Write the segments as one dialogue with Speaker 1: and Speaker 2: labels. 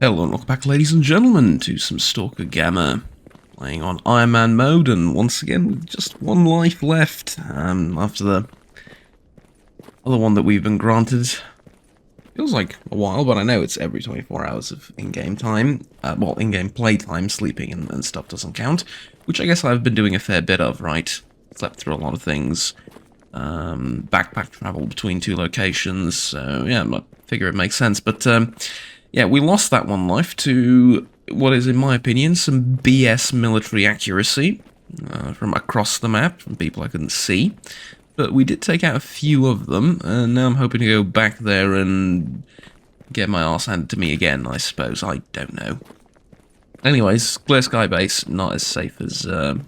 Speaker 1: Hello and welcome back, ladies and gentlemen, to some Stalker Gamma. Playing on Ironman mode, and once again with just one life left after the other one that we've been granted. Feels like a while, but I know it's every 24 hours of in-game time. Well, in-game playtime, sleeping and stuff doesn't count, which I guess I've been doing a fair bit of, right? Slept through a lot of things. Backpack travel between two locations, so yeah, I figure it makes sense, but yeah, we lost that one life to what is, in my opinion, some BS military accuracy from across the map, from people I couldn't see. But we did take out a few of them, and now I'm hoping to go back there and get my arse handed to me again, I suppose. I don't know. Anyways, Clear Sky Base, not as safe as I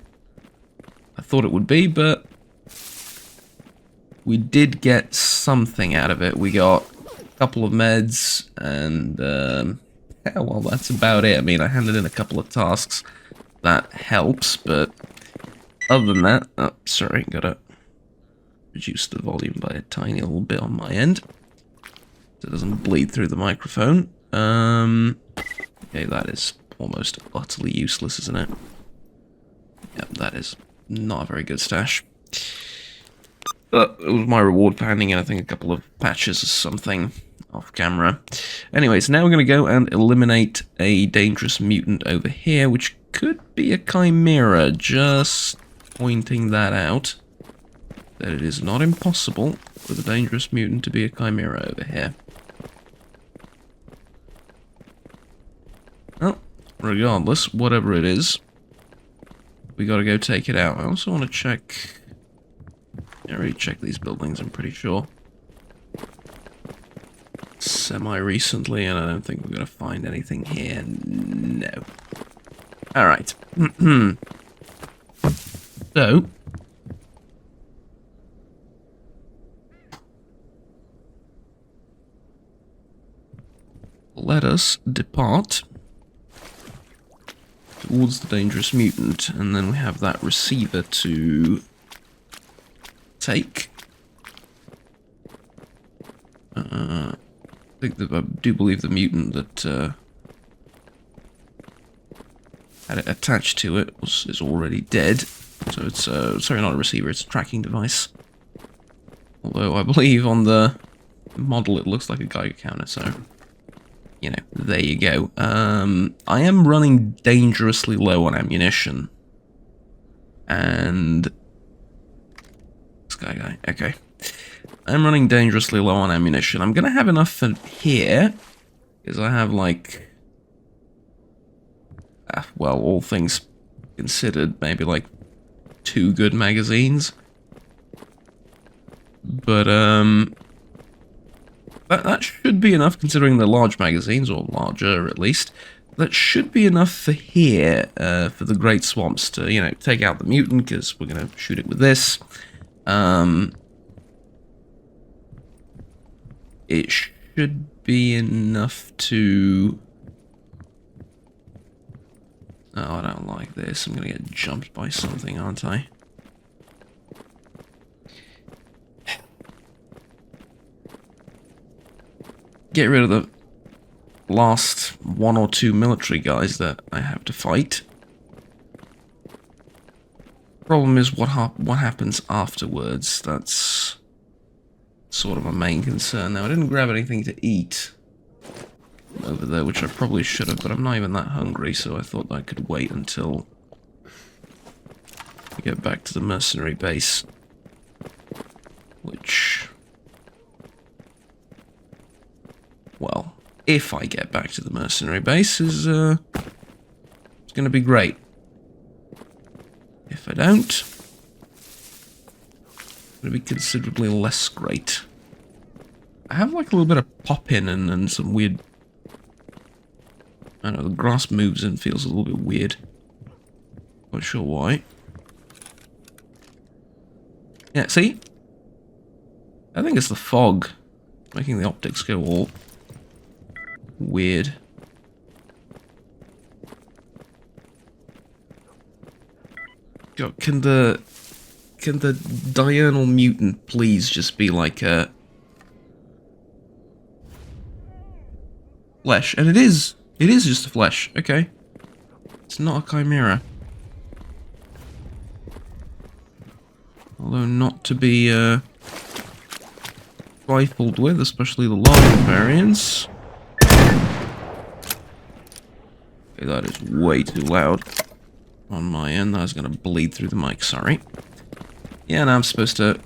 Speaker 1: thought it would be, but we did get something out of it. We got a couple of meds, and yeah, well, that's about it. I mean, I handed in a couple of tasks. That helps, but other than that... Oh, sorry, gotta reduce the volume by a tiny little bit on my end, so it doesn't bleed through the microphone. Okay, that is almost utterly useless, isn't it? Yep, that is not a very good stash. But it was my reward for handing in, I think, a couple of patches or something off camera. Anyways, now we're going to go and eliminate a dangerous mutant over here, which could be a chimera. Just pointing that out, that it is not impossible for the dangerous mutant to be a chimera over here. Well, regardless, whatever it is, we gotta go take it out. I also want to check... I already checked these buildings, I'm pretty sure. Semi-recently, and I don't think we're gonna find anything here. No. Alright. So... let us depart towards the dangerous mutant, and then we have that receiver to take. I do believe the mutant that had it attached to it is already dead, so it's sorry, not a receiver, it's a tracking device. Although I believe on the model it looks like a Geiger counter, so you know, there you go. I am running dangerously low on ammunition. And... Sky guy, okay. I'm running dangerously low on ammunition. I'm gonna have enough for here, because I have, like... well, all things considered, maybe, like, 2 good magazines. But, that should be enough, considering the large magazines, or larger at least. That should be enough for here, for the Great Swamps to, you know, take out the mutant, because we're going to shoot it with this. It should be enough to... Oh, I don't like this. I'm going to get jumped by something, aren't I? Get rid of the last 1 or 2 military guys that I have to fight. Problem is what happens afterwards. That's sort of my main concern. Now, I didn't grab anything to eat over there, which I probably should have, but I'm not even that hungry, so I thought I could wait until we get back to the mercenary base, which... well, if I get back to the mercenary base, it's going to be great. If I don't, it's going to be considerably less great. I have like a little bit of pop-in and some weird... I don't know, the grass moves and feels a little bit weird. Not sure why. Yeah, see? I think it's the fog making the optics go all... weird. God, can the diurnal mutant please just be like a flesh? And it is It is just a flesh. Okay. It's not a chimera. Although not to be trifled with, especially the larger variants. Okay, that is way too loud on my end. That was going to bleed through the mic, sorry. Yeah, now I'm supposed to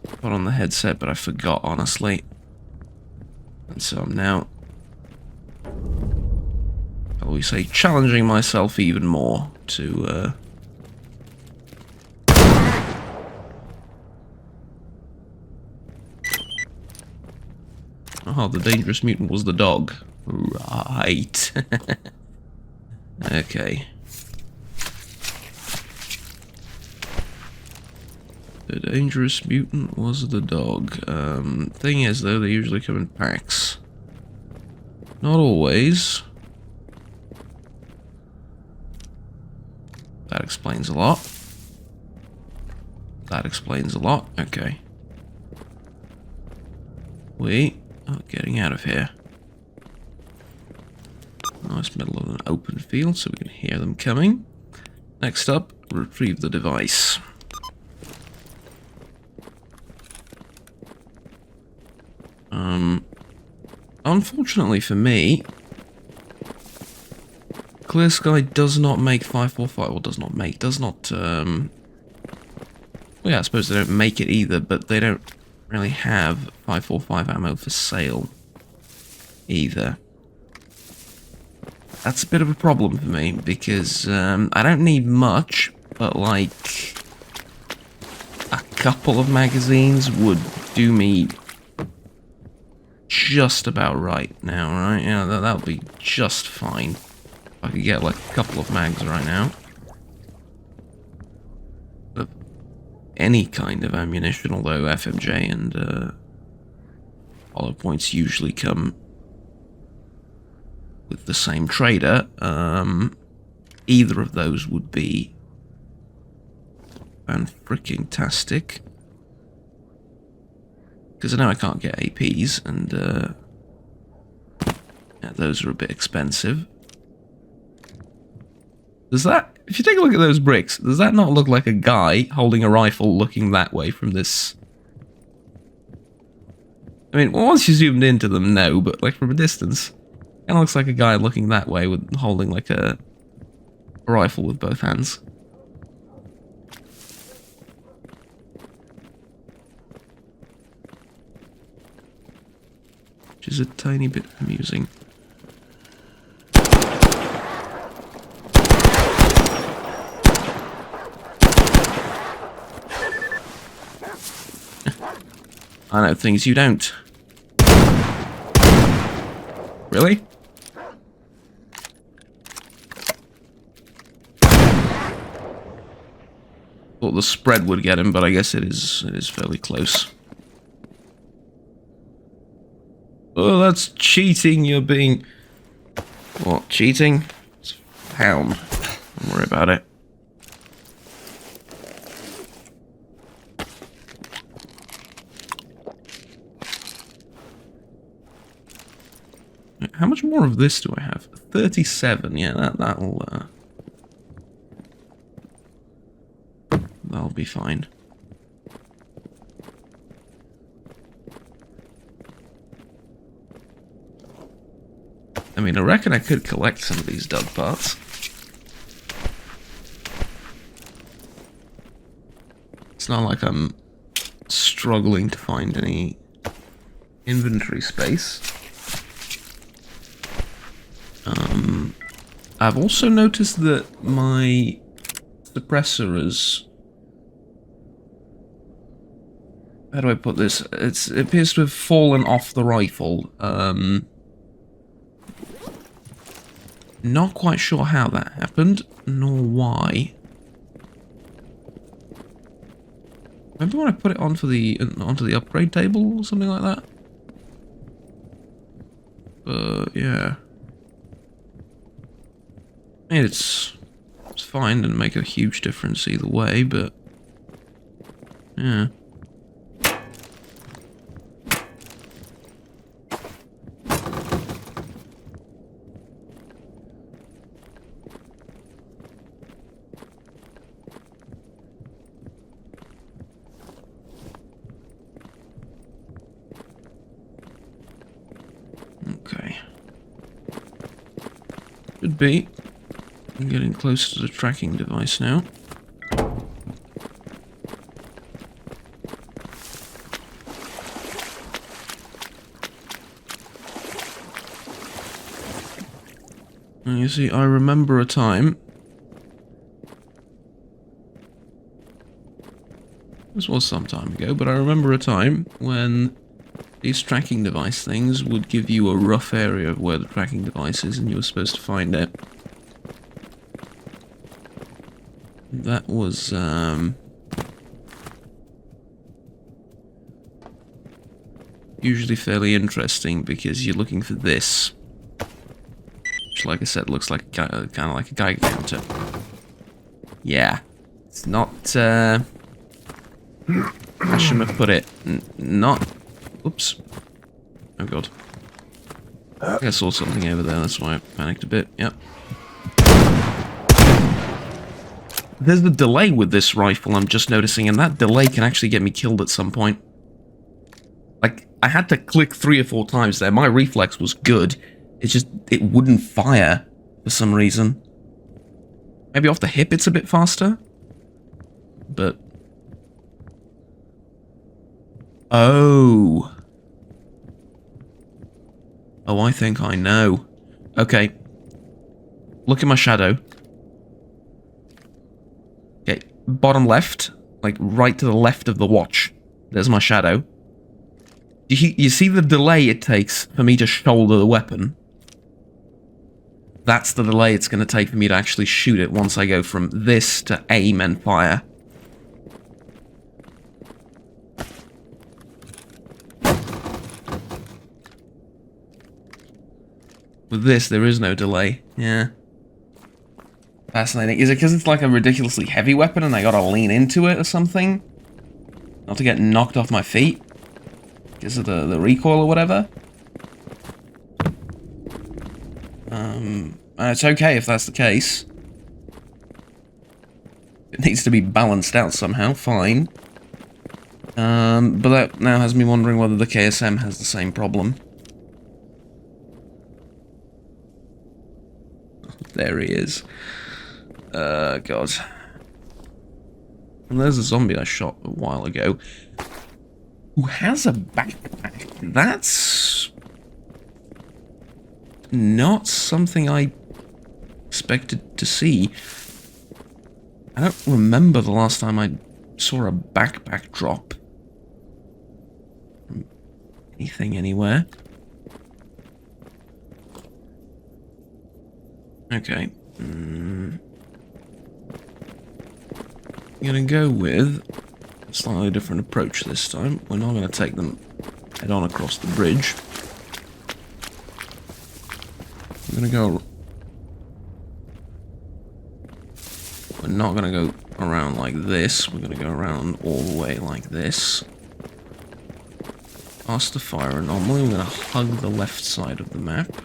Speaker 1: put on the headset, but I forgot, honestly. And so I'm now, shall we say, challenging myself even more to... Oh, the dangerous mutant was the dog. Right. Okay. The dangerous mutant was the dog. Thing is, though, they usually come in packs. Not always. That explains a lot. That explains a lot. Okay. We are getting out of here. Nice middle of an open field so we can hear them coming. Next up, retrieve the device. Unfortunately for me, Clear Sky does not make 545, or does not, well, yeah, I suppose they don't make it either, but they don't really have 545 ammo for sale either. That's a bit of a problem for me, because I don't need much, but like a couple of magazines would do me just about right now, right? Yeah, that would be just fine. If I could get like a couple of mags right now. Of any kind of ammunition, although FMJ and hollow points usually come with the same trader, either of those would be fan-freaking-tastic. Because I know I can't get APs, and yeah, those are a bit expensive. Does that, if you take a look at those bricks, does that not look like a guy holding a rifle looking that way from this? I mean, once you zoomed into them, no, but like from a distance, kind of looks like a guy looking that way with holding like a rifle with both hands. Which is a tiny bit amusing. I know things you don't. Really? Thought the spread would get him, but I guess it is fairly close. Oh, that's cheating. You're being... What, cheating? It's pound. Don't worry about it. How much more of this do I have? 37. Yeah, that'll be fine. I mean, I reckon I could collect some of these dug parts. It's not like I'm struggling to find any inventory space. I've also noticed that my suppressor is... How do I put this? It appears to have fallen off the rifle. Not quite sure how that happened, nor why. Remember when I put it onto the upgrade table or something like that? Yeah. I mean, it's fine, didn't make a huge difference either way, but yeah. be. I'm getting close to the tracking device now. And you see, I remember a time... This was some time ago, but I remember a time when these tracking device things would give you a rough area of where the tracking device is and you were supposed to find it. That was, usually fairly interesting because you're looking for this. Which, like I said, looks like kind of like a Geiger counter. Yeah. It's not, how should I put it? Not... Oops. Oh god. I think I saw something over there, that's why I panicked a bit. Yep. There's a delay with this rifle, I'm just noticing, and that delay can actually get me killed at some point. Like, I had to click 3 or 4 times there. My reflex was good. It's just, it wouldn't fire for some reason. Maybe off the hip it's a bit faster? But... Oh. Oh, I think I know. Okay. Look at my shadow. Okay, bottom left. Like, right to the left of the watch. There's my shadow. You see the delay it takes for me to shoulder the weapon? That's the delay it's going to take for me to actually shoot it once I go from this to aim and fire. With this, there is no delay. Yeah. Fascinating. Is it because it's like a ridiculously heavy weapon and I gotta lean into it or something? Not to get knocked off my feet? Because of the recoil or whatever? It's okay if that's the case. It needs to be balanced out somehow, fine. But that now has me wondering whether the KSM has the same problem. There he is. God. And there's a zombie I shot a while ago. Who has a backpack. That's... not something I expected to see. I don't remember the last time I saw a backpack drop. From anything, anywhere. Okay. I'm gonna go with a slightly different approach this time. We're not gonna take them head on across the bridge. I'm gonna go... We're not gonna go around like this. We're gonna go around all the way like this. Past the fire anomaly. We're gonna hug the left side of the map.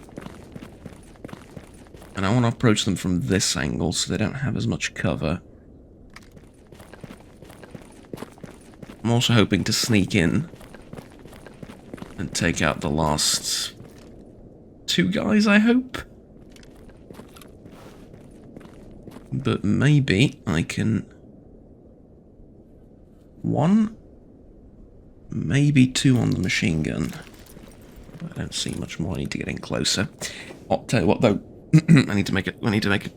Speaker 1: And I want to approach them from this angle so they don't have as much cover. I'm also hoping to sneak in and take out the last 2 guys, I hope. But maybe I can... 1, maybe 2 on the machine gun. I don't see much more. I need to get in closer. I'll tell you what though. I need to make a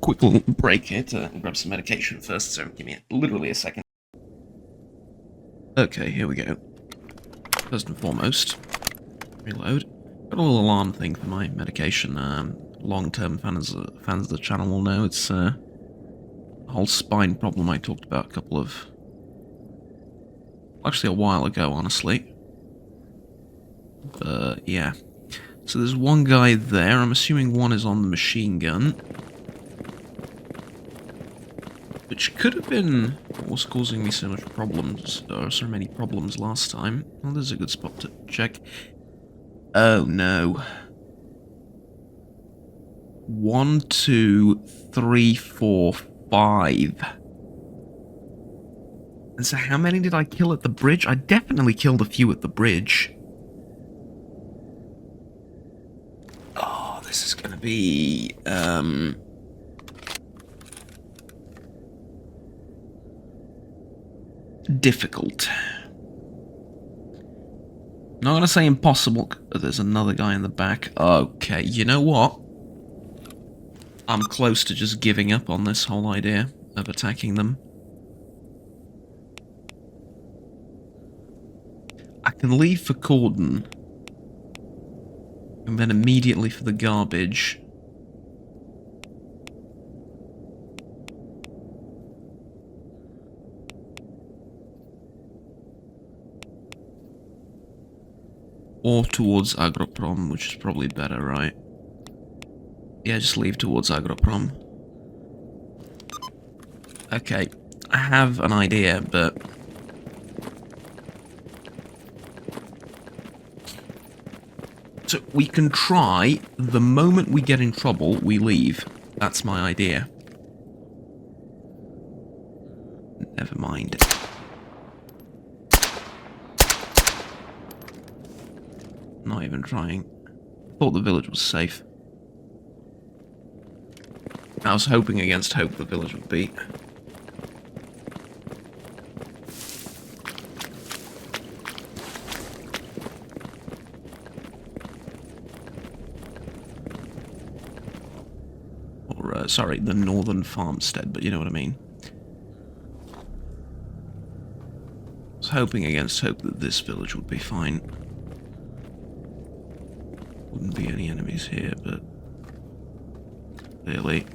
Speaker 1: quick little break here to grab some medication first, so give me literally a second. Okay, here we go. First and foremost, reload. Got a little alarm thing for my medication. Long-term fans of the channel will know it's a whole spine problem I talked about actually a while ago, honestly. But yeah. So there's one guy there. I'm assuming one is on the machine gun. Which could have been what was causing me so much problems, or so many problems last time. Well, there's a good spot to check. Oh no. 1, 2, 3, 4, 5. And so how many did I kill at the bridge? I definitely killed a few at the bridge. This is gonna be, difficult. Not gonna say impossible. There's another guy in the back. Okay, you know what? I'm close to just giving up on this whole idea of attacking them. I can leave for cordon. And then immediately for the garbage. Or towards Agroprom, which is probably better, right? Yeah, just leave towards Agroprom. Okay, I have an idea, but... So, we can try, the moment we get in trouble, we leave. That's my idea. Never mind. Not even trying. Thought the village was safe. I was hoping against hope the village would be. Or, sorry, the northern farmstead, but you know what I mean. I was hoping against hope that this village would be fine. Wouldn't be any enemies here, but clearly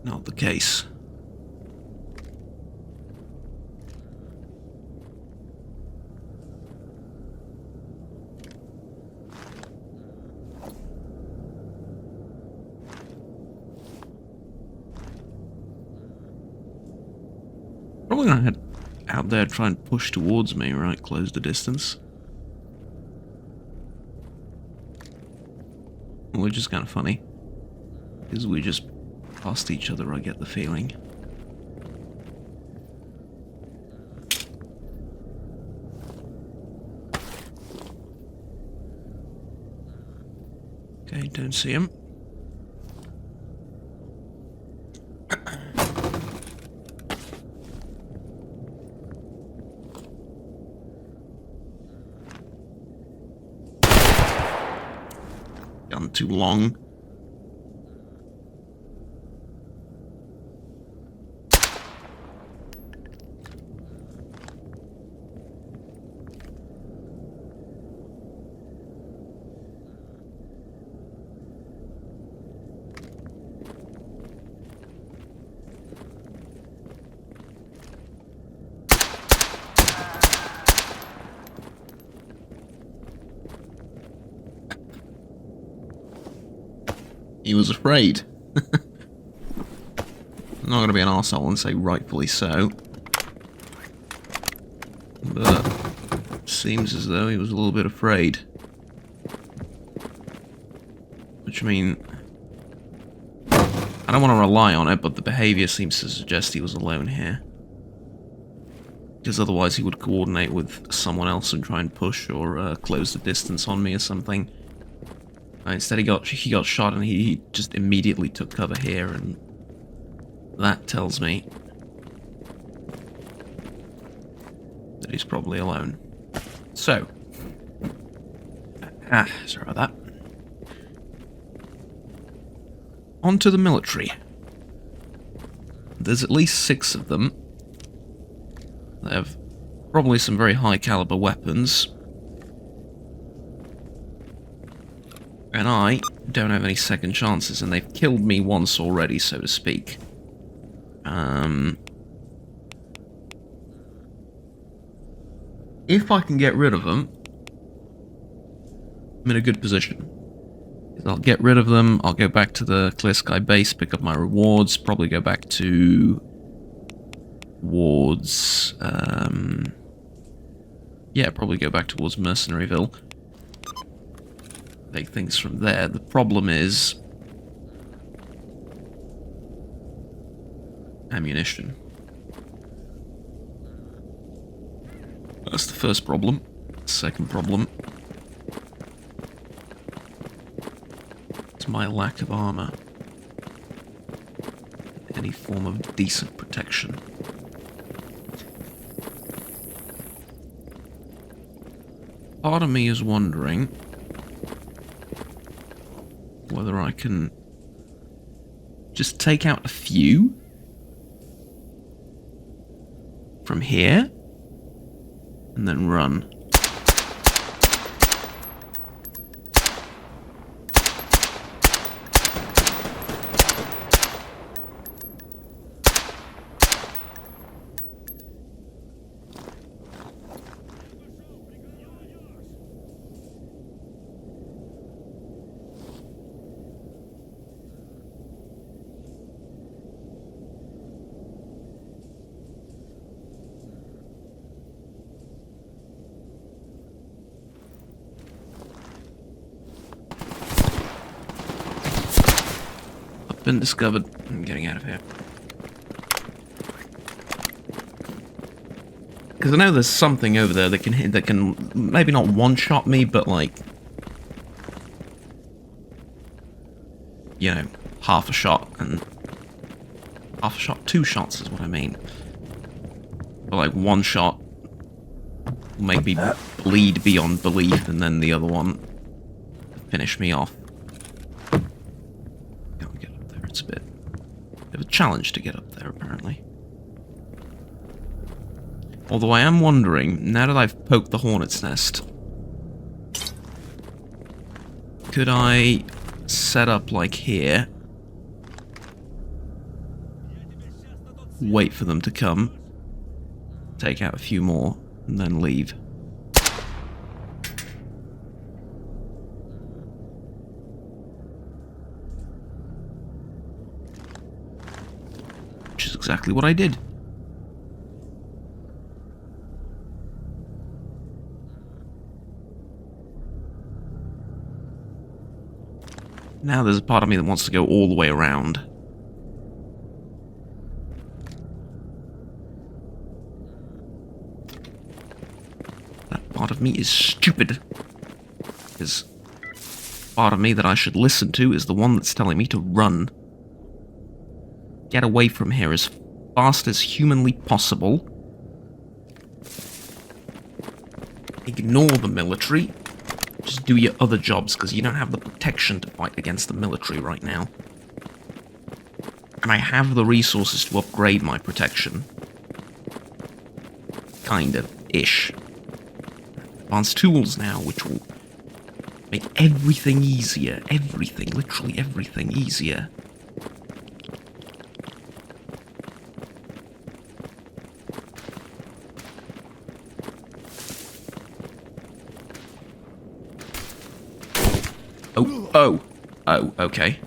Speaker 1: not the case. Probably gonna head out there, try and push towards me, right? Close the distance. Which is kind of funny, because we just passed each other, I get the feeling. Okay, don't see him. Gone too long. He was afraid. I'm not going to be an arsehole and say rightfully so. But it seems as though he was a little bit afraid. Which, I mean, I don't want to rely on it, but the behavior seems to suggest he was alone here. Because otherwise he would coordinate with someone else and try and push or close the distance on me or something. Instead he got shot and he just immediately took cover here, and that tells me that he's probably alone. So, sorry about that. On to the military. There's at least 6 of them. They have probably some very high caliber weapons. And I don't have any second chances, and they've killed me once already, so to speak. If I can get rid of them, I'm in a good position. I'll get rid of them, I'll go back to the Clear Sky base, pick up my rewards, probably go back towards, yeah, probably go back towards Mercenaryville. Take things from there. The problem is ammunition. That's the first problem. Second problem is my lack of armor. Any form of decent protection. part of me is wondering whether I can just take out a few from here and then run. Been discovered. I'm getting out of here. Because I know there's something over there that can hit, that can maybe not one-shot me, but like, you know, half a shot, two shots is what I mean. But like one shot will make me bleed beyond belief, and then the other one finish me off. It's a bit of a challenge to get up there, apparently. Although I am wondering, now that I've poked the hornet's nest, could I set up like here, wait for them to come, take out a few more, and then leave? Which is exactly what I did. Now there's a part of me that wants to go all the way around. That part of me is stupid. Because part of me that I should listen to is the one that's telling me to run. Get away from here as fast as humanly possible. Ignore the military. Just do your other jobs, because you don't have the protection to fight against the military right now. And I have the resources to upgrade my protection. Kind of. Ish. Advanced tools now, which will make everything easier. Everything. Literally everything easier. Oh, okay.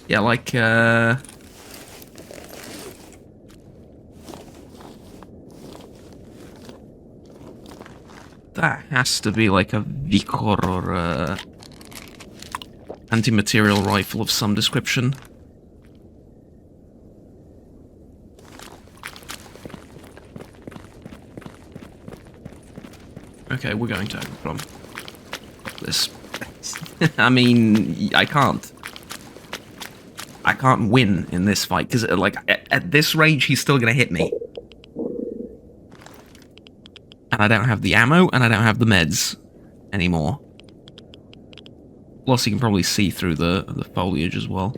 Speaker 1: Yeah, like, that has to be like a Vikor or a anti-material rifle of some description. Okay, we're going to overcome this. I mean, I can't win in this fight, because, like, at this range, he's still gonna hit me. And I don't have the ammo, and I don't have the meds anymore. Plus, you can probably see through the foliage as well.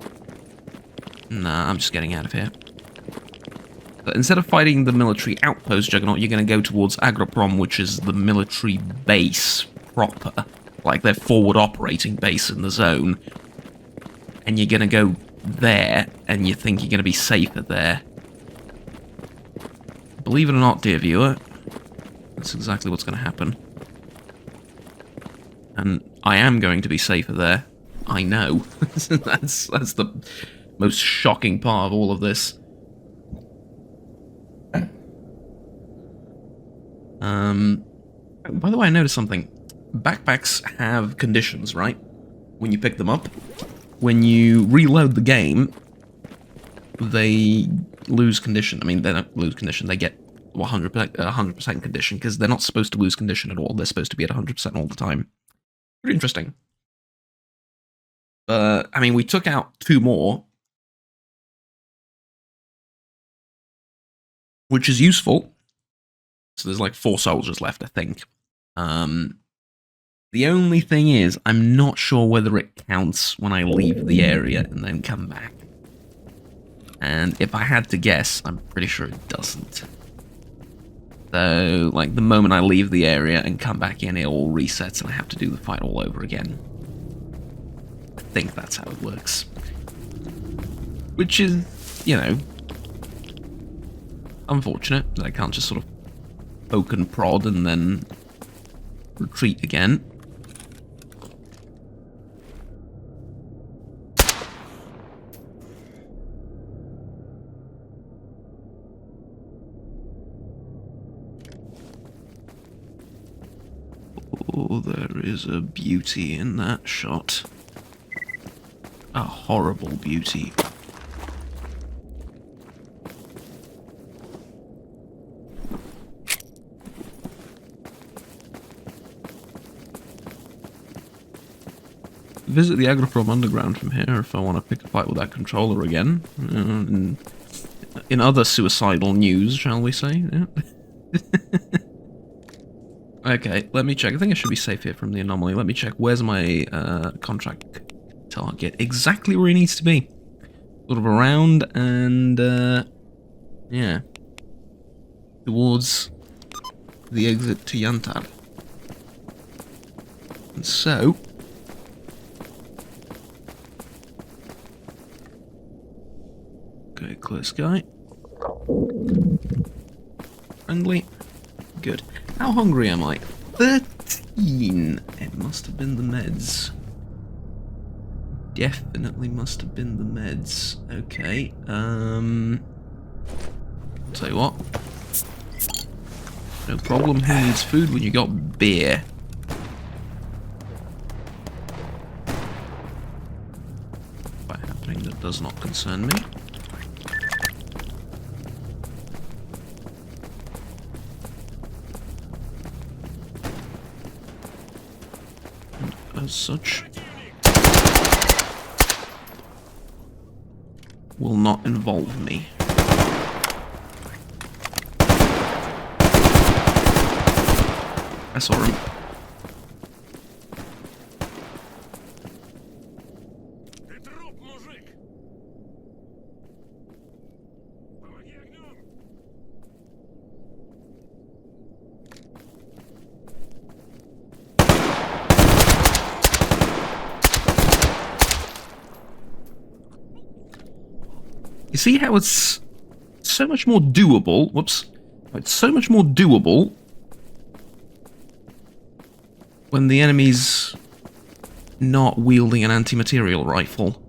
Speaker 1: Nah, I'm just getting out of here. But instead of fighting the military outpost Juggernaut, you're going to go towards Agroprom, which is the military base proper. Like their forward operating base in the zone. And you're going to go there, and you think you're going to be safer there. Believe it or not, dear viewer, that's exactly what's going to happen. And I am going to be safer there. I know. That's the most shocking part of all of this. By the way, I noticed something. Backpacks have conditions, right? When you pick them up. When you reload the game, they lose condition. I mean, they don't lose condition, they get 100% condition, because they're not supposed to lose condition at all. They're supposed to be at 100% all the time. Pretty interesting. I mean, we took out 2 more, which is useful. So there's like 4 soldiers left, I think. The only thing is, I'm not sure whether it counts when I leave the area and then come back. And if I had to guess, I'm pretty sure it doesn't. So, like, the moment I leave the area and come back in, it all resets and I have to do the fight all over again. I think that's how it works. Which is, you know, unfortunate that I can't just sort of poke and prod and then retreat again. Oh, there is a beauty in that shot. A horrible beauty. Visit the Agroprom Underground from here if I want to pick a fight with that controller again. In other suicidal news, shall we say? Yeah. Okay, let me check. I think I should be safe here from the anomaly. Let me check. Where's my contract target? Exactly where he needs to be. Sort of around and, yeah. Towards the exit to Yantar. And so... Okay, clear sky. Friendly. Good. How hungry am I? 13! It must have been the meds. Definitely must have been the meds. Okay, tell you what. No problem, who needs food when you got beer? By happening, that does not concern me. As such, will not involve me. I saw him. You see how it's so much more doable? Whoops. It's so much more doable when the enemy's not wielding an anti-material rifle.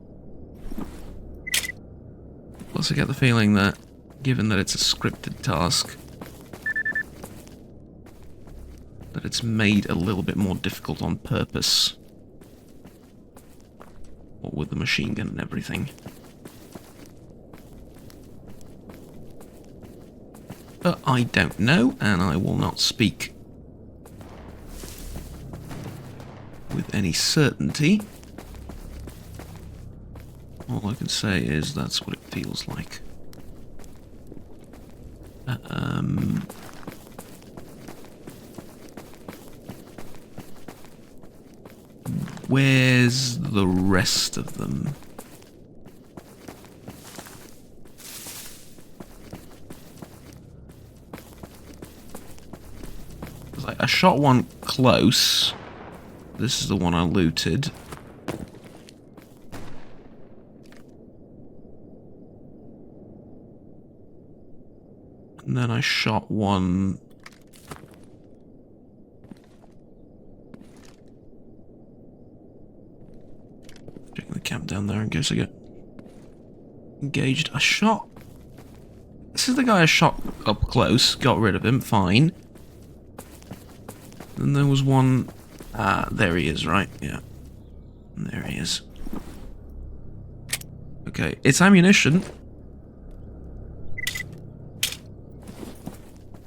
Speaker 1: Plus I get the feeling that, given that it's a scripted task, that it's made a little bit more difficult on purpose. What with the machine gun and everything. But I don't know, and I will not speak with any certainty. All I can say is that's what it feels like. Where's the rest of them? I shot one close. This is the one I looted. And then I shot one... Checking the camp down there in case I get engaged. I shot... This is the guy I shot up close. Got rid of him. Fine. And there was one... Ah, there he is, right? Yeah. There he is. Okay, it's ammunition.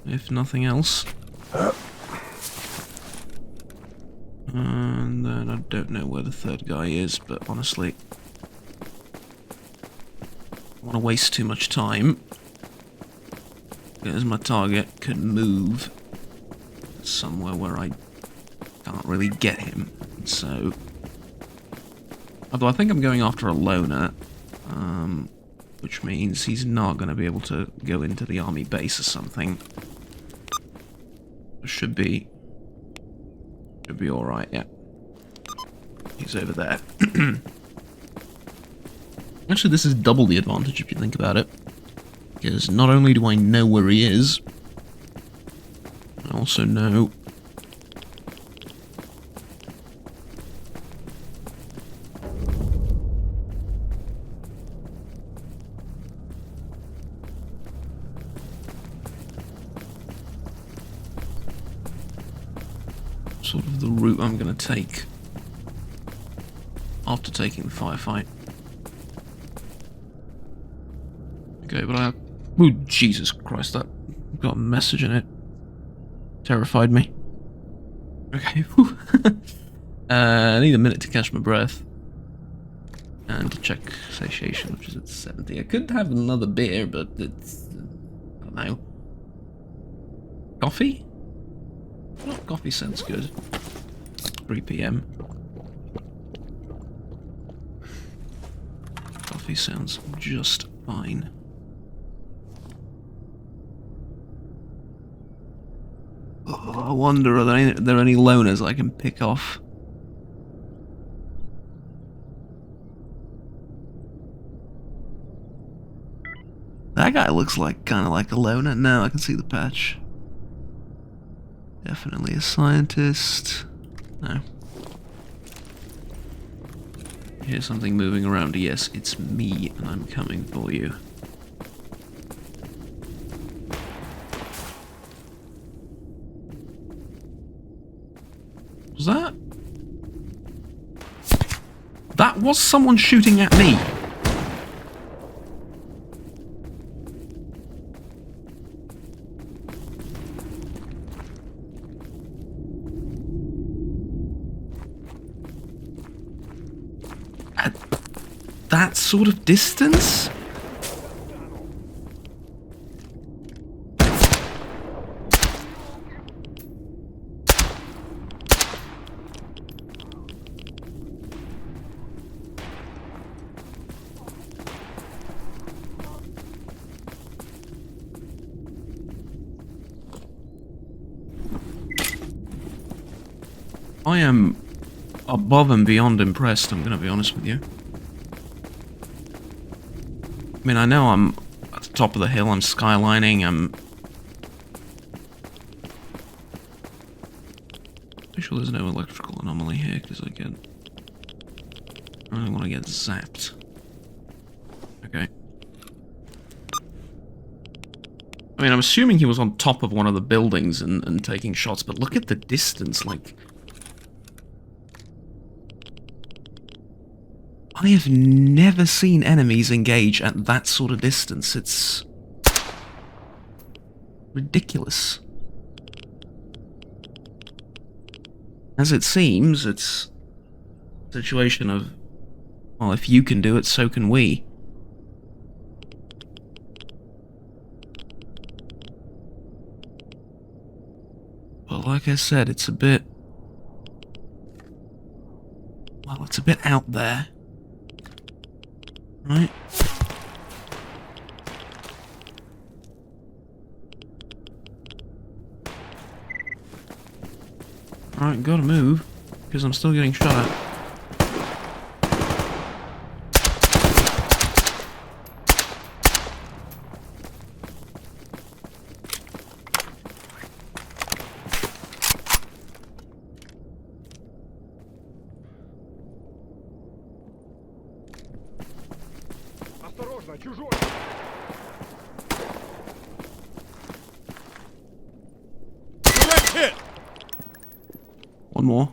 Speaker 1: If nothing else. And then I don't know where the third guy is, but honestly... I don't want to waste too much time. as my target could move somewhere where I can't really get him. So, although I think I'm going after a loner, which means he's not going to be able to go into the army base or something. Should be all right. Yeah, he's over there. Actually, this is double the advantage if you think about it, because not only do I know where he is, I also know sort of the route I'm going to take after taking the firefight. Okay, but I... Oh, Jesus Christ, that got a message in it. Terrified me. Okay, I need a minute to catch my breath. And to check satiation, which is at 70. I could have another beer, but it's... I don't know. Coffee? Well, coffee sounds good. 3 PM. Coffee sounds just fine. Oh, I wonder, are there any loners I can pick off? That guy looks like kind of like a loner. No, I can see the patch. Definitely a scientist. No. Here's something moving around. Yes, it's me, and I'm coming for you. Was that? That was someone shooting at me. At that sort of distance? I am above and beyond impressed, I'm gonna be honest with you. I mean, I know I'm at the top of the hill, I'm skylining, I'm... pretty sure there's no electrical anomaly here, because I really want to get zapped. Okay. I mean, I'm assuming he was on top of one of the buildings and taking shots, but look at the distance, like... I have never seen enemies engage at that sort of distance. It's ridiculous. As it seems, it's a situation of, well, if you can do it, so can we. But like I said, it's a bit... well, it's a bit out there. Right. Alright, gotta move, because I'm still getting shot at. One more.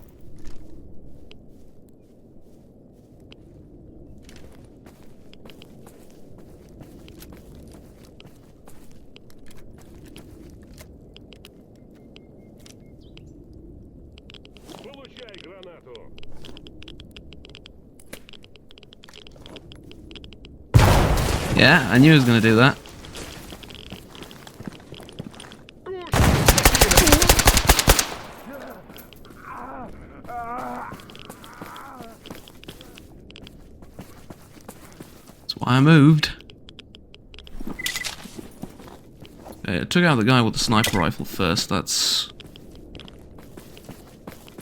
Speaker 1: Yeah, I knew he was going to do that. I moved. Okay, I took out the guy with the sniper rifle first. That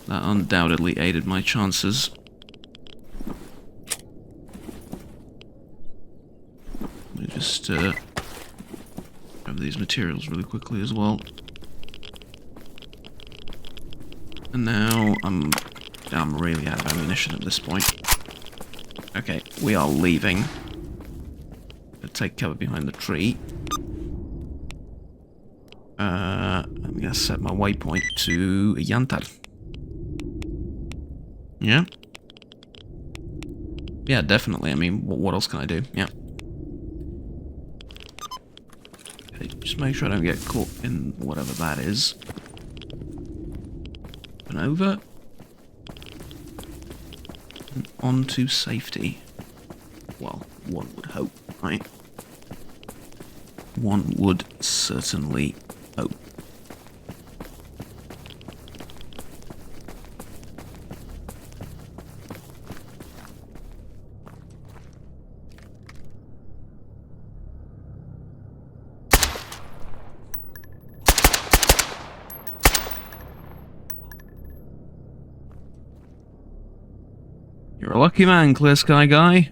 Speaker 1: undoubtedly aided my chances. Let me just grab these materials really quickly as well. And now I'm really out of ammunition at this point. Okay, we are leaving. Take cover behind the tree. I'm gonna set my waypoint to Yantar. Yeah? Yeah, definitely. I mean, what else can I do? Yeah. Okay, just make sure I don't get caught in whatever that is. And over. And on to safety. Well, one would hope, right? One would certainly hope. You're a lucky man, Clear Sky Guy.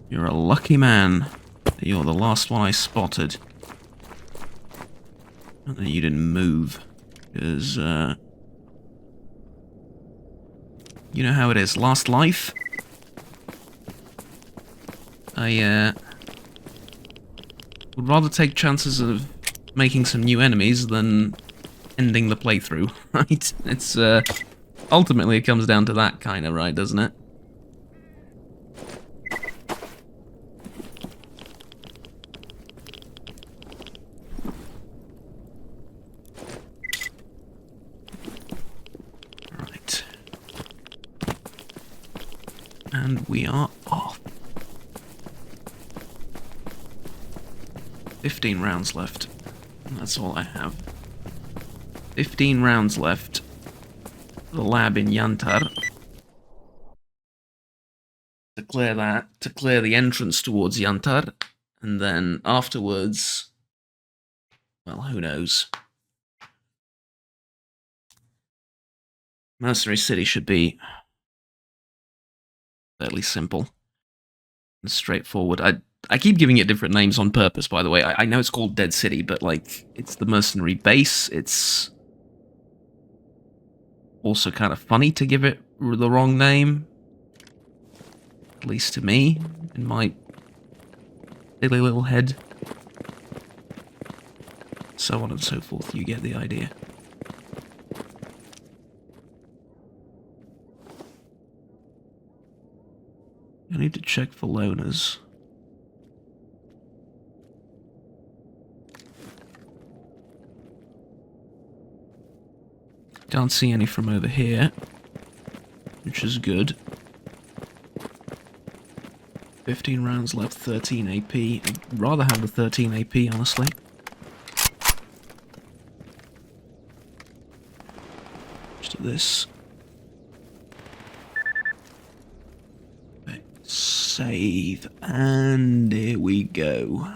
Speaker 1: You're a lucky man. You're the last one I spotted. And then you didn't move. Because, you know how it is. Last life? I, would rather take chances of making some new enemies than ending the playthrough, right? It's, ultimately it comes down to that kind of, right, doesn't it? Right. And we are off. 15 rounds left. And that's all I have. 15 rounds left. The lab in Yantar. To clear that, to clear the entrance towards Yantar, and then afterwards, well, who knows. Mercenary City should be fairly simple and straightforward. I keep giving it different names on purpose, by the way. I know it's called Dead City, but, like, it's the mercenary base. It's also kind of funny to give it the wrong name. At least to me, in my silly little head. So on and so forth, you get the idea. I need to check for loners. Can't see any from over here, which is good. 15 rounds left, 13 AP. I'd rather have the 13 AP, honestly. Just do this. Okay, save, and here we go.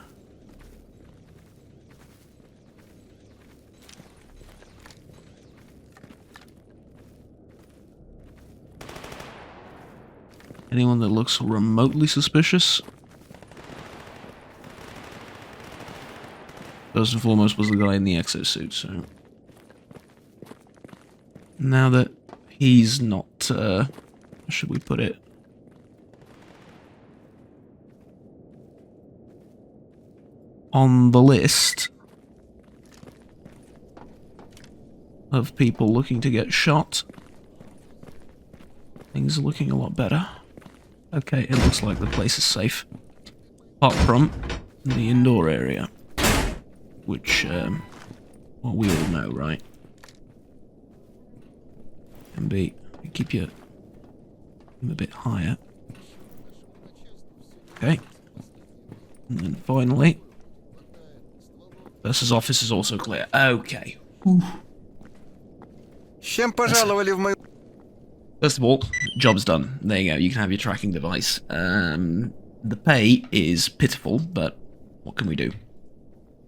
Speaker 1: Anyone that looks remotely suspicious? First and foremost was the guy in the exosuit, so... Now that he's not, how should we put it? On the list of people looking to get shot, things are looking a lot better. Okay, it looks like the place is safe. Apart from the indoor area. Which, well, we all know, right? Can be, keep you a bit higher. Okay. And then finally, versus office is also clear. Okay. First of all, job's done. There you go. You can have your tracking device. The pay is pitiful, but what can we do?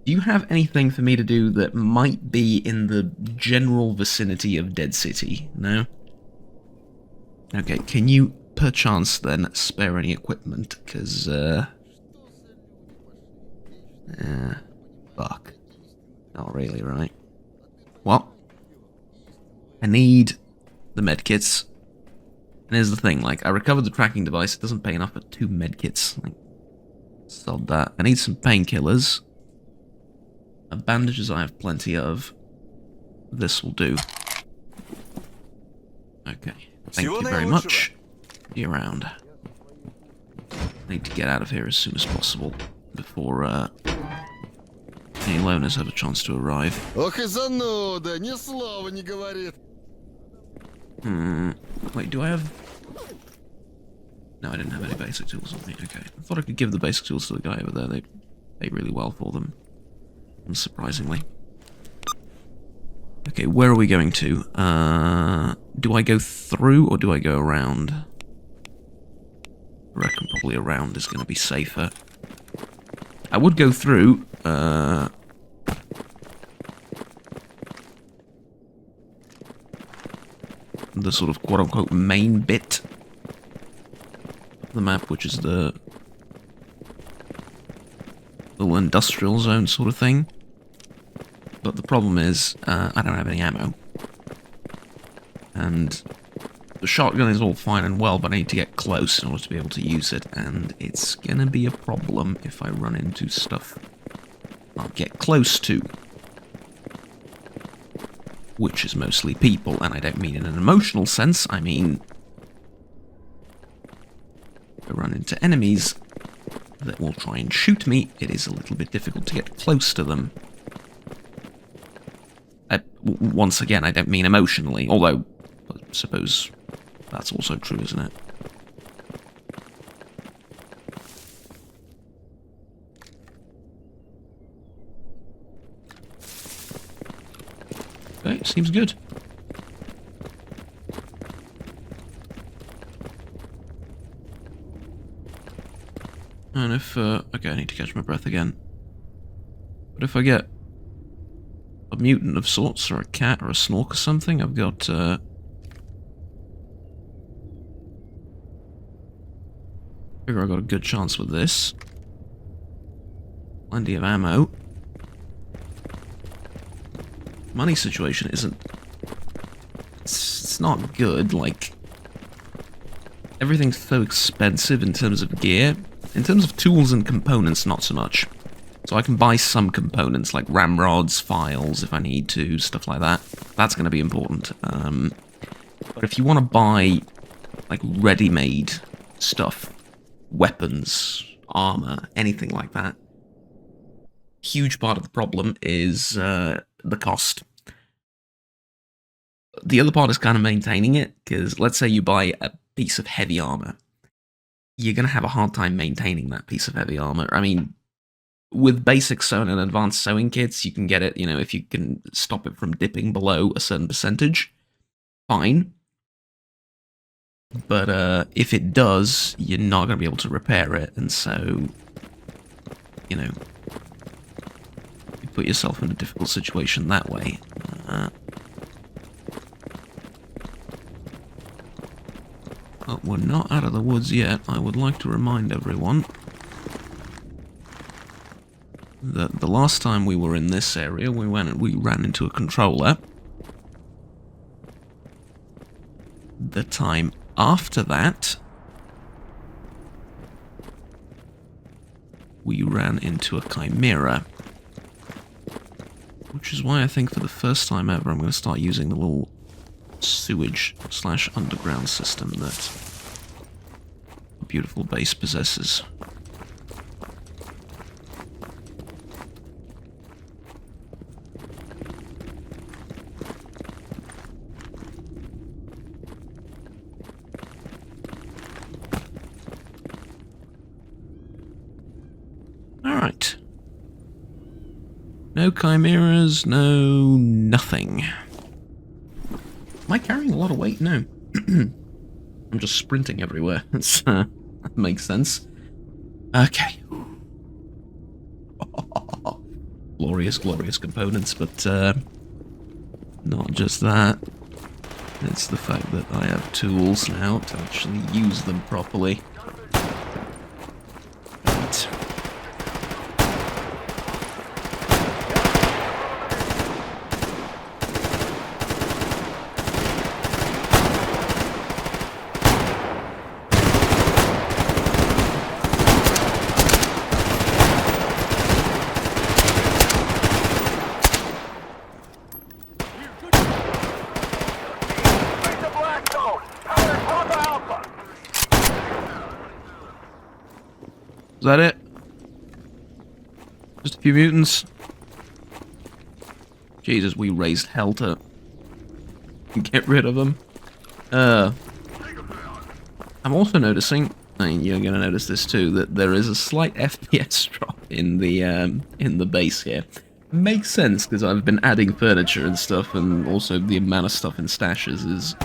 Speaker 1: Do you have anything for me to do that might be in the general vicinity of Dead City? No? Okay, can you perchance then spare any equipment? Because, fuck. Not really, right? Well, I need the medkits. And here's the thing, like, I recovered the tracking device, it doesn't pay enough for 2 medkits. Like, sod that. I need some painkillers. Bandages I have plenty of. This will do. Okay. Thank you very much. Be around. I need to get out of here as soon as possible before any loners have a chance to arrive. Wait, do I have... No, I didn't have any basic tools on me. Okay. I thought I could give the basic tools to the guy over there. They pay really well for them. Unsurprisingly. Okay, where are we going to? Do I go through or do I go around? I reckon probably around is going to be safer. I would go through, the sort of quote-unquote main bit of the map, which is the little industrial zone sort of thing. But the problem is, I don't have any ammo. And the shotgun is all fine and well, but I need to get close in order to be able to use it, and it's gonna be a problem if I run into stuff I'll get close to. Which is mostly people, and I don't mean in an emotional sense, I mean... if I run into enemies that will try and shoot me, it is a little bit difficult to get close to them. Once again, I don't mean emotionally, although I suppose that's also true, isn't it? Okay, seems good. And if, okay, I need to catch my breath again. But if I get a mutant of sorts, or a cat, or a snork or something, I've got, figure I've got a good chance with this. Plenty of ammo. Money situation isn't... It's not good, like... everything's so expensive in terms of gear. In terms of tools and components, not so much. So I can buy some components, like ramrods, files, if I need to, stuff like that. That's going to be important. But if you want to buy, like, ready-made stuff, weapons, armor, anything like that, huge part of the problem is the cost. The other part is kind of maintaining it, because let's say you buy a piece of heavy armor. You're going to have a hard time maintaining that piece of heavy armor. I mean, with basic sewing and advanced sewing kits, you can get it, you know, if you can stop it from dipping below a certain percentage, fine. But if it does, you're not going to be able to repair it, and so, you know, you put yourself in a difficult situation that way. But we're not out of the woods yet. I would like to remind everyone that the last time we were in this area, we ran into a controller. The time after that, we ran into a chimera. Which is why I think for the first time ever I'm going to start using the little sewage/underground system that a beautiful base possesses. Alright. No chimeras, no nothing. Am I carrying a lot of weight? No. I'm just sprinting everywhere. That makes sense. Okay. Glorious, glorious components, but not just that. It's the fact that I have tools now to actually use them properly. Right. Is that it? Just a few mutants? Jesus, we raised hell to get rid of them. I'm also noticing, and you're going to notice this too, that there is a slight FPS drop in the base here. Makes sense, because I've been adding furniture and stuff, and also the amount of stuff in stashes is...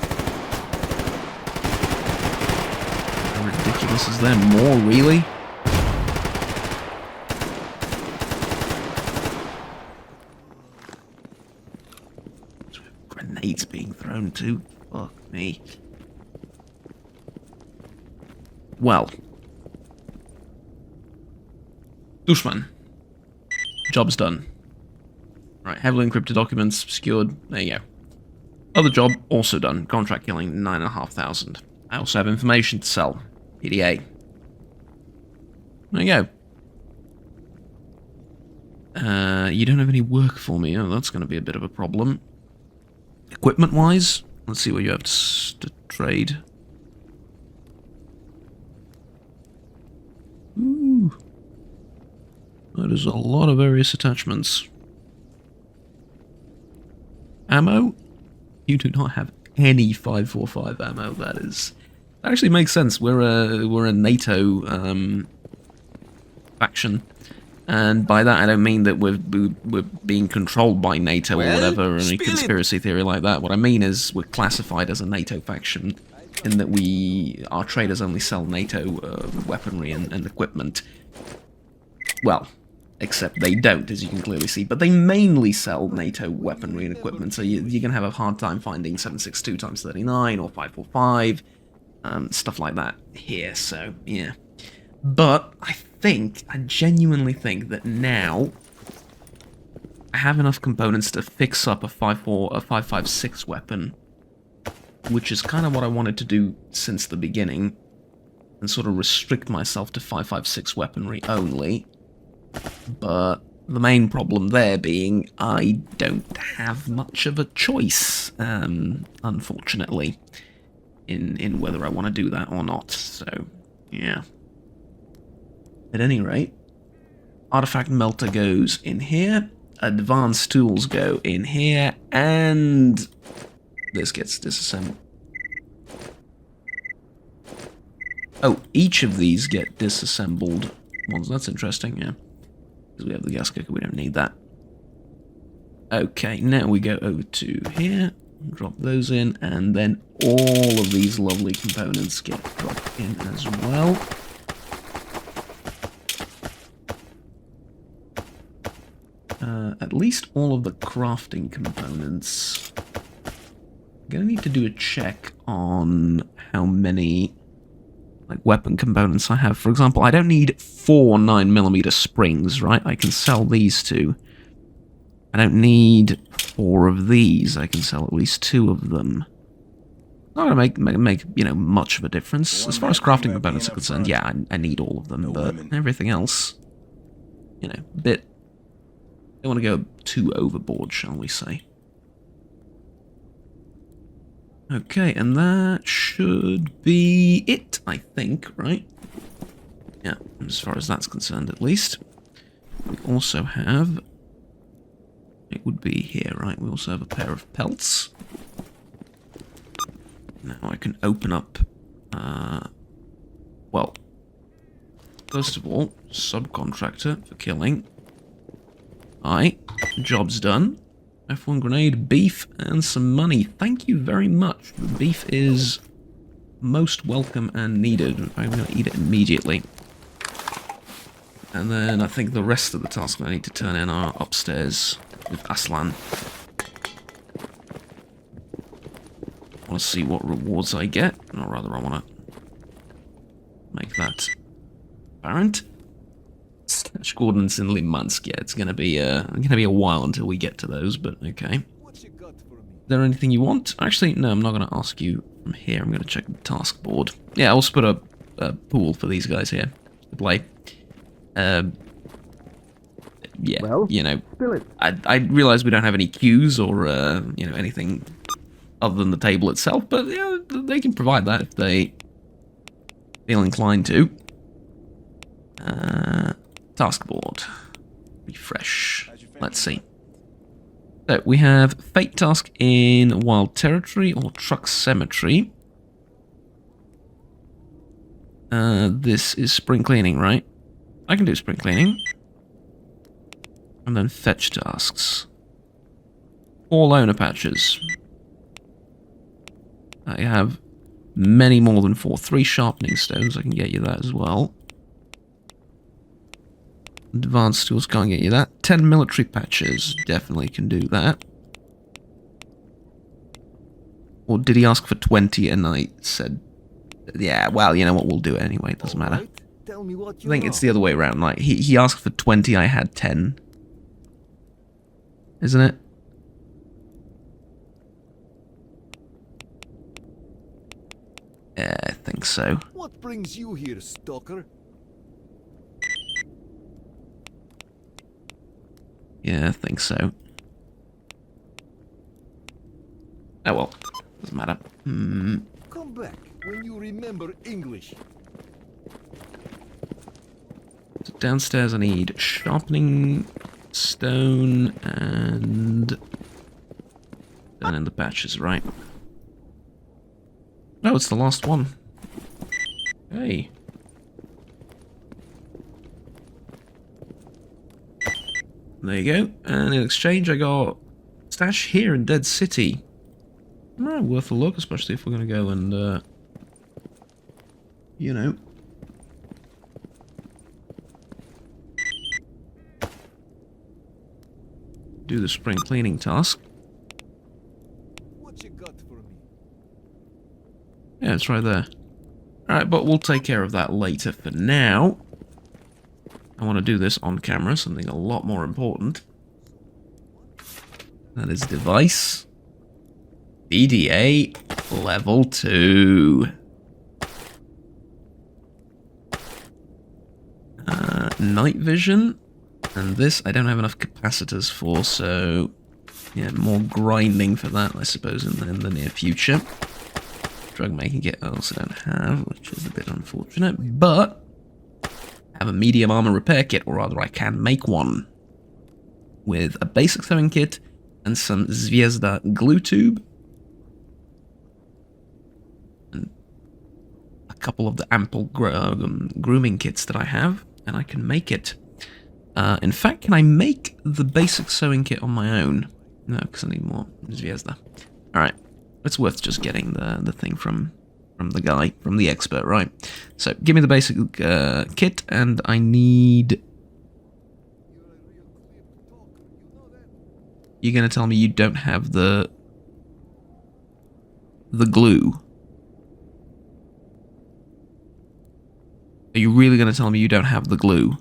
Speaker 1: How ridiculous is there? More, really? Grenades being thrown too? Fuck me. Well. Dushman. Job's done. Right, heavily encrypted documents, secured. There you go. Other job, also done. Contract killing, 9,500. I also have information to sell. PDA. There you go. You don't have any work for me. Oh, that's going to be a bit of a problem. Equipment-wise, let's see what you have to trade. Ooh. That is a lot of various attachments. Ammo? You do not have any 545 ammo. That actually makes sense. We're a NATO faction, and by that I don't mean that we're being controlled by NATO or whatever, or any conspiracy theory like that. What I mean is we're classified as a NATO faction in that our traders only sell NATO weaponry and equipment. Well, except they don't, as you can clearly see, but they mainly sell NATO weaponry and equipment, so you're going to have a hard time finding 7.62x39 or 5.45, stuff like that here, so, yeah. But I genuinely think that now I have enough components to fix up a 5.56 weapon, which is kind of what I wanted to do since the beginning, and sort of restrict myself to 5.56 weaponry only. But the main problem there being I don't have much of a choice, unfortunately, in whether I want to do that or not, so, yeah. At any rate, artifact melter goes in here, advanced tools go in here, and this gets disassembled. Oh, each of these get disassembled ones. That's interesting, yeah. Because we have the gas cooker, we don't need that. Okay, now we go over to here, drop those in, and then all of these lovely components get dropped in as well. At least all of the crafting components. I'm gonna need to do a check on how many weapon components I have. For example, I don't need 4 9mm springs, right? I can sell these 2. I don't need 4 of these. I can sell at least 2 of them. Not gonna make you know, much of a difference. As far as crafting components are concerned, yeah, I need all of them, but everything else, you know, a bit... Don't want to go too overboard, shall we say. Okay, and that should be it, I think, right? Yeah, as far as that's concerned, at least. We also have... It would be here, right? We also have a pair of pelts. Now I can open up... well, first of all, subcontractor for killing. Aye, job's done. F1 grenade, beef, and some money. Thank you very much. The beef is most welcome and needed. I'm going to eat it immediately. And then I think the rest of the tasks I need to turn in are upstairs with Aslan. I want to see what rewards I get. Or rather, I want to make that apparent. Stash coordinates in Limansk. Yeah, it's gonna be a while until we get to those, but okay. Is there anything you want? Actually, no, I'm not gonna ask you from here. I'm gonna check the task board. Yeah, I'll also put a pool for these guys here to play. Yeah, well, you know, I realize we don't have any queues or you know, anything other than the table itself, but yeah, they can provide that if they feel inclined to. Task board. Refresh. Let's see. So we have Fate task in Wild Territory or Truck Cemetery. This is spring cleaning, right? I can do spring cleaning. And then fetch tasks. 4 loner patches. I have many more than 4. 3 sharpening stones, I can get you that as well. Advanced tools, can't get you that. 10 military patches, definitely can do that. Or did he ask for 20 and I said, yeah, well, you know what, we'll do it anyway, it doesn't matter.
Speaker 2: Tell me what
Speaker 1: I think it's the other way around, like, he asked for 20, I had 10. Isn't it? Yeah, I think so.
Speaker 2: What brings you here, Stalker?
Speaker 1: Yeah, I think so. Oh well, doesn't matter.
Speaker 2: Come back when you remember English.
Speaker 1: So downstairs I need sharpening stone and in the patches, right? No, it's the last one. Hey. There you go. And in exchange I got stash here in Dead City. Worth a look, especially if we're going to go and, you know. Do the spring cleaning task.
Speaker 2: What you got for me?
Speaker 1: Yeah, it's right there. Alright, but we'll take care of that later. For now, I want to do this on camera, something a lot more important. That is device. BDA level 2. Night vision. And this I don't have enough capacitors for, so yeah, more grinding for that, I suppose, in the near future. Drug making kit I also don't have, which is a bit unfortunate, but I have a medium armor repair kit, or rather I can make one, with a basic sewing kit and some Zvezda glue tube, and a couple of the ample grooming kits that I have, and I can make it. In fact, can I make the basic sewing kit on my own? No, because I need more Zvezda. Alright, it's worth just getting the thing from the guy, from the expert, right? So, give me the basic kit, and I need... You're going to tell me you don't have the glue? Are you really going to tell me you don't have the glue?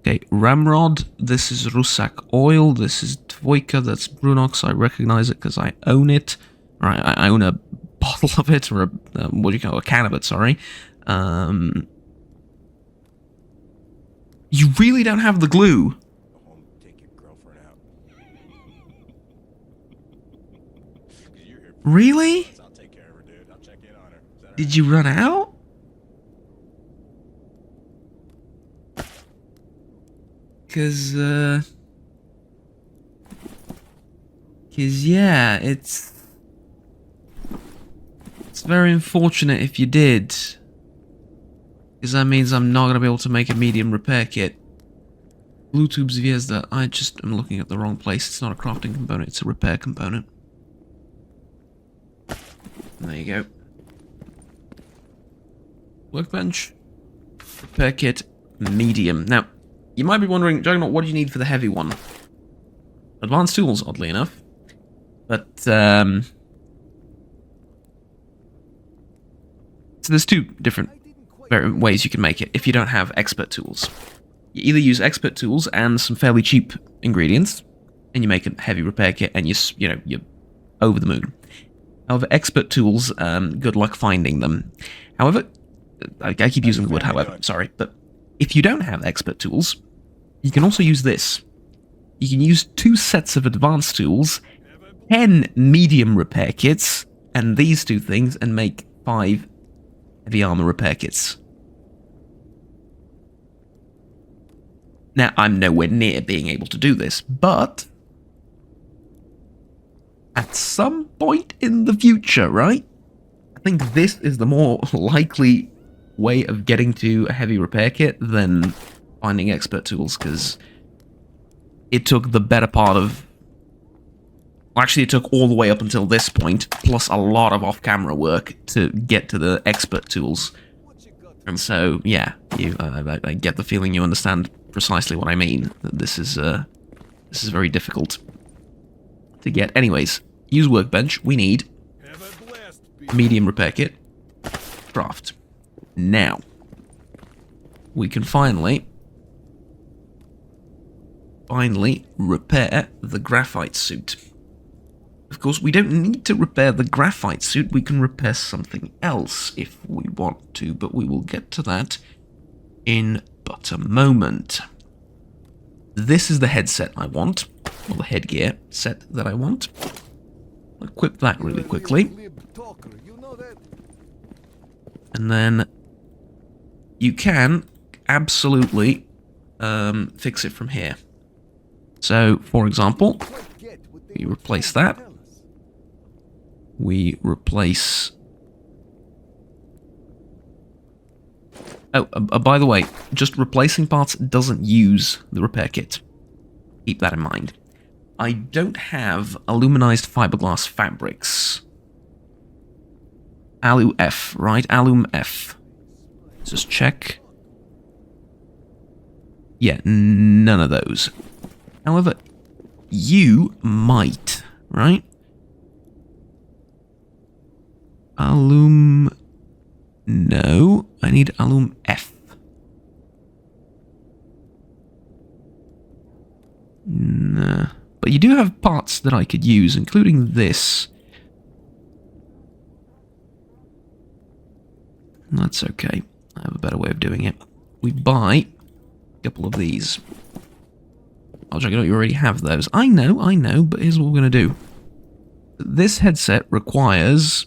Speaker 1: Okay, Ramrod, this is Rusak Oil, this is Dvoika, that's Brunox, I recognize it because I own it. Right, I own a bottle of it, or a, what do you call it, a can of it, sorry. You really don't have the glue?
Speaker 2: Go home, take your girlfriend out.
Speaker 1: Really?
Speaker 2: I'll take care of her, dude. I'll check in on her.
Speaker 1: Did you run out? Cause yeah, it's very unfortunate if you did. Because that means I'm not gonna be able to make a medium repair kit. Blue tube Zvezda, I just am looking at the wrong place. It's not a crafting component, it's a repair component. There you go. Workbench. Repair kit. Medium. Now, you might be wondering, Juggernaut, what do you need for the heavy one? Advanced tools, oddly enough. But, so there's two different ways you can make it if you don't have expert tools. You either use expert tools and some fairly cheap ingredients, and you make a heavy repair kit, and you're over the moon. However, expert tools, good luck finding them. However, I keep using the word however, sorry, but if you don't have expert tools, you can also use this. You can use 2 sets of advanced tools, 10 medium repair kits, and these 2 things, and make 5 heavy armor repair kits. Now, I'm nowhere near being able to do this, but at some point in the future, right? I think this is the more likely way of getting to a heavy repair kit than finding expert tools, because it took the better part of... Well, actually, it took all the way up until this point, plus a lot of off-camera work to get to the expert tools. And so, yeah, I get the feeling you understand precisely what I mean. That this is very difficult to get. Anyways, use workbench. We need a medium repair kit. Craft. Now, we can finally repair the graphite suit. Of course, we don't need to repair the graphite suit, we can repair something else if we want to, but we will get to that in but a moment. This is the headset I want, or the headgear set that I want. I'll equip that really quickly. And then you can absolutely fix it from here. So, for example, we replace that. We replace... Oh, by the way, just replacing parts doesn't use the repair kit. Keep that in mind. I don't have aluminized fiberglass fabrics. Alu F, right? Alum F. Let's just check. Yeah, none of those. However, you might, right? Alum... No, I need alum F. Nah. But you do have parts that I could use, including this. That's okay. I have a better way of doing it. We buy a couple of these. I'll check it out, you already have those. I know, but here's what we're going to do. This headset requires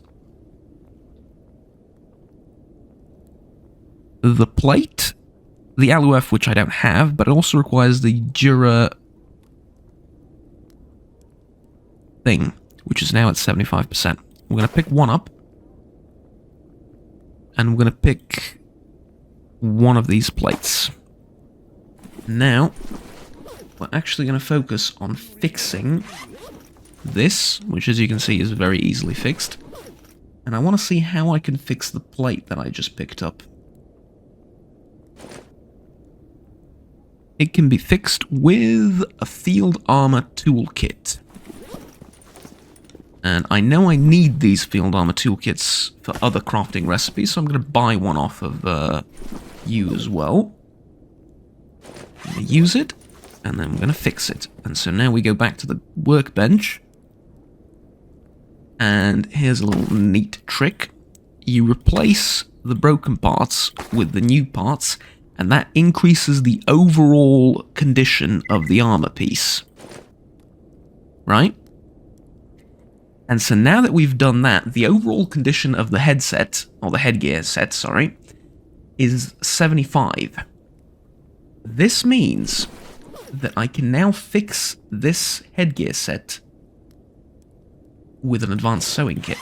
Speaker 1: the plate, the AluF, which I don't have, but it also requires the Dura thing, which is now at 75%. We're going to pick one up, and we're going to pick one of these plates. Now, we're actually going to focus on fixing this, which as you can see is very easily fixed. And I want to see how I can fix the plate that I just picked up. It can be fixed with a field armor toolkit. And I know I need these field armor toolkits for other crafting recipes, so I'm going to buy one off of you as well. I'm going to use it, and then we're going to fix it. And so now we go back to the workbench. And here's a little neat trick. You replace the broken parts with the new parts, and that increases the overall condition of the armor piece. Right? And so now that we've done that, the overall condition of the headset, or the headgear set, sorry, is 75. This means that I can now fix this headgear set with an advanced sewing kit.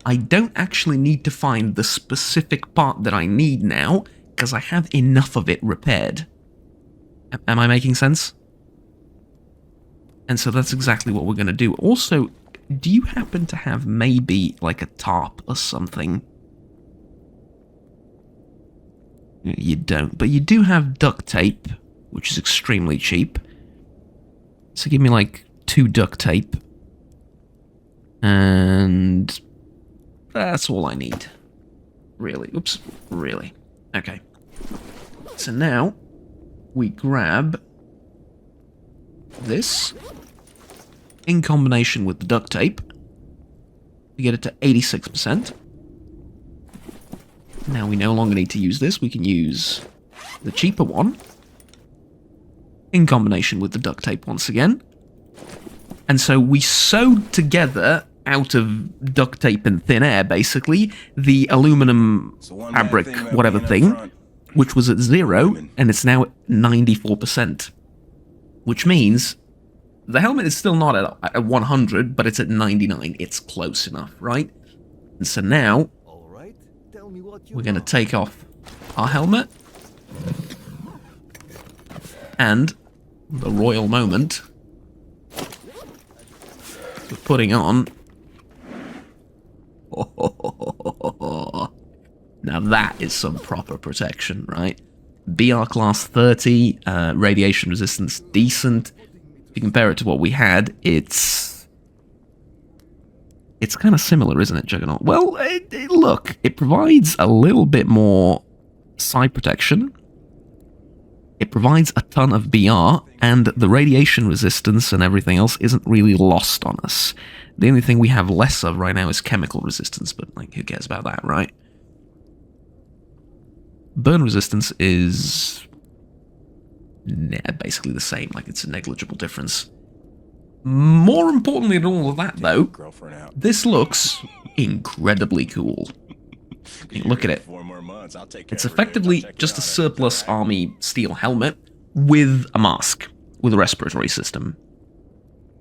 Speaker 1: I don't actually need to find the specific part that I need now, because I have enough of it repaired. Am I making sense? And so that's exactly what we're going to do. Also, do you happen to have maybe like a tarp or something You don't, but you do have duct tape, which is extremely cheap. So give me like 2 duct tape. And that's all I need. Really. Oops. Really. Okay. So now we grab this in combination with the duct tape. We get it to 86%. Now we no longer need to use this. We can use the cheaper one in combination with the duct tape once again. And so we sewed together, out of duct tape and thin air, basically, the aluminum fabric, whatever thing, which was at 0, and it's now at 94%. Which means the helmet is still not at 100, but it's at 99. It's close enough, right? And so now we're going to take off our helmet. And the royal moment, we're putting on. Now that is some proper protection, right? BR class 30, radiation resistance decent. If you compare it to what we had, it's kind of similar, isn't it, Juggernaut? Well, look, it provides a little bit more side protection. It provides a ton of BR, and the radiation resistance and everything else isn't really lost on us. The only thing we have less of right now is chemical resistance, but, like, who cares about that, right? Burn resistance is basically the same, like, it's a negligible difference. More importantly than all of that, though, this looks incredibly cool. Look at it. It's effectively just a surplus army steel helmet with a mask, with a respiratory system.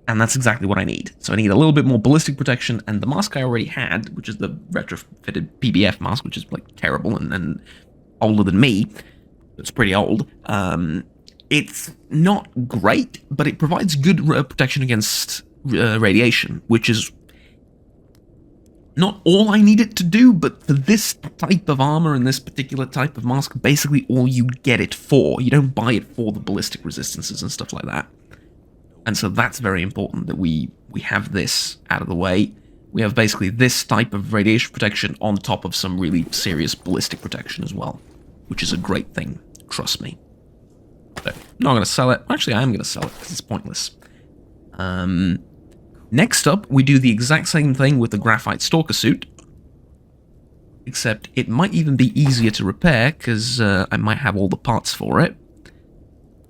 Speaker 1: And that's exactly what I need. So I need a little bit more ballistic protection, and the mask I already had, which is the retrofitted PBF mask, which is, like, terrible and older than me. It's pretty old. It's not great, but it provides good protection against radiation, which is not all I need it to do, but for this type of armor and this particular type of mask, basically all you get it for. You don't buy it for the ballistic resistances and stuff like that. And so that's very important that we have this out of the way. We have basically this type of radiation protection on top of some really serious ballistic protection as well, which is a great thing, trust me. So, I'm not going to sell it. Actually, I am going to sell it because it's pointless. Next up, we do the exact same thing with the graphite Stalker suit, except it might even be easier to repair because I might have all the parts for it.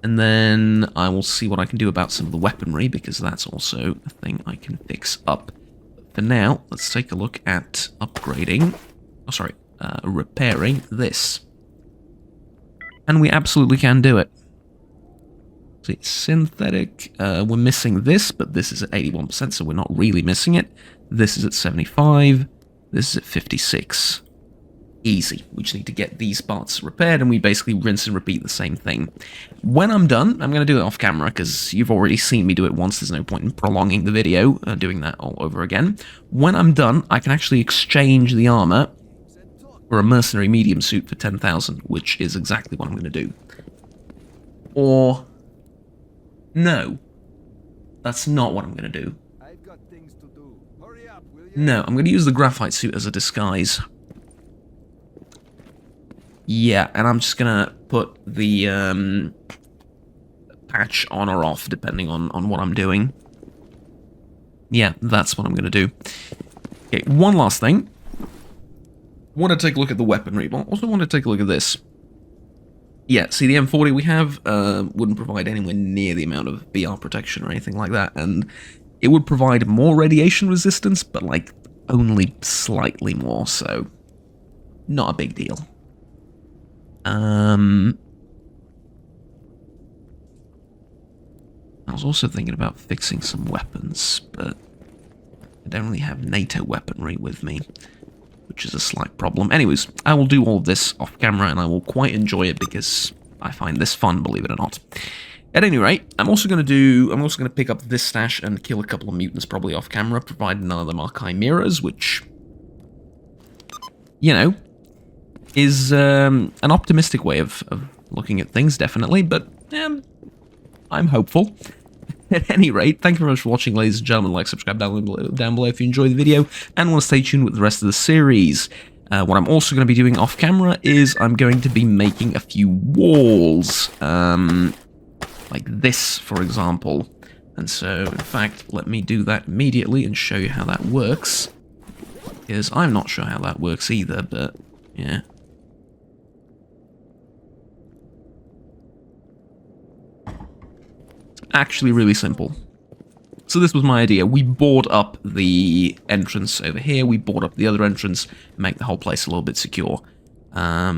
Speaker 1: And then I will see what I can do about some of the weaponry, because that's also a thing I can fix up. But for now, let's take a look at upgrading, repairing this. And we absolutely can do it. See, synthetic, we're missing this, but this is at 81%, so we're not really missing it. This is at 75, this is at 56. Easy. We just need to get these parts repaired, and we basically rinse and repeat the same thing. When I'm done, I'm going to do it off camera, because you've already seen me do it once. There's no point in prolonging the video, doing that all over again. When I'm done, I can actually exchange the armor for a mercenary medium suit for 10,000, which is exactly what I'm going to do. Or no, that's not what I'm going to do.
Speaker 2: I've got things to do. Hurry up, will you?
Speaker 1: No, I'm going to use the graphite suit as a disguise. Yeah, and I'm just going to put the patch on or off, depending on what I'm doing. Yeah, that's what I'm going to do. Okay, one last thing. Want to take a look at the weaponry, but also want to take a look at this. Yeah, see, the M40 we have wouldn't provide anywhere near the amount of BR protection or anything like that, and it would provide more radiation resistance, but, like, only slightly more, so not a big deal. I was also thinking about fixing some weapons, but I don't really have NATO weaponry with me, which is a slight problem. Anyways, I will do all of this off camera, and I will quite enjoy it because I find this fun, believe it or not. At any rate, I'm also going to pick up this stash and kill a couple of mutants probably off camera, provided none of them are chimeras, which, you know, is an optimistic way of looking at things, definitely, but I'm hopeful. At any rate, thank you very much for watching, ladies and gentlemen. Like, subscribe down below if you enjoyed the video and want to stay tuned with the rest of the series. What I'm also going to be doing off camera is I'm going to be making a few walls, like this, for example. And so, in fact, let me do that immediately and show you how that works. Because I'm not sure how that works either, but yeah. Actually really simple. So this was my idea. We board up the entrance over here, we board up the other entrance, make the whole place a little bit secure. I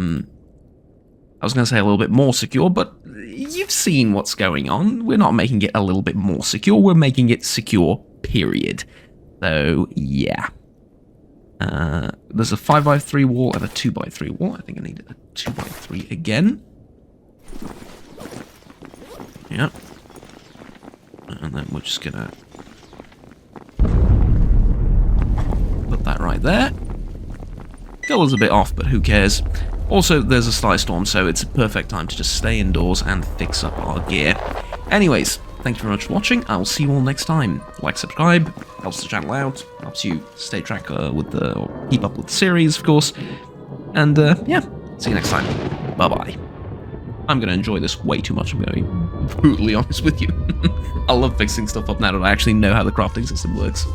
Speaker 1: was going to say a little bit more secure, but you've seen what's going on. We're not making it a little bit more secure, we're making it secure, period. So, yeah. There's a 5x3 wall and a 2x3 wall. I think I need a 2x3 again. Yep. And then we're just gonna put that right there. Color's a bit off, but who cares? Also, there's a sly storm, so it's a perfect time to just stay indoors and fix up our gear. Anyways, thank you very much for watching. I will see you all next time. Like, subscribe, helps the channel out, helps you stay track with the, or keep up with the series, of course. And yeah, see you next time. Bye-bye. I'm going to enjoy this way too much, I'm going to be brutally honest with you. I love fixing stuff up now that I actually know how the crafting system works.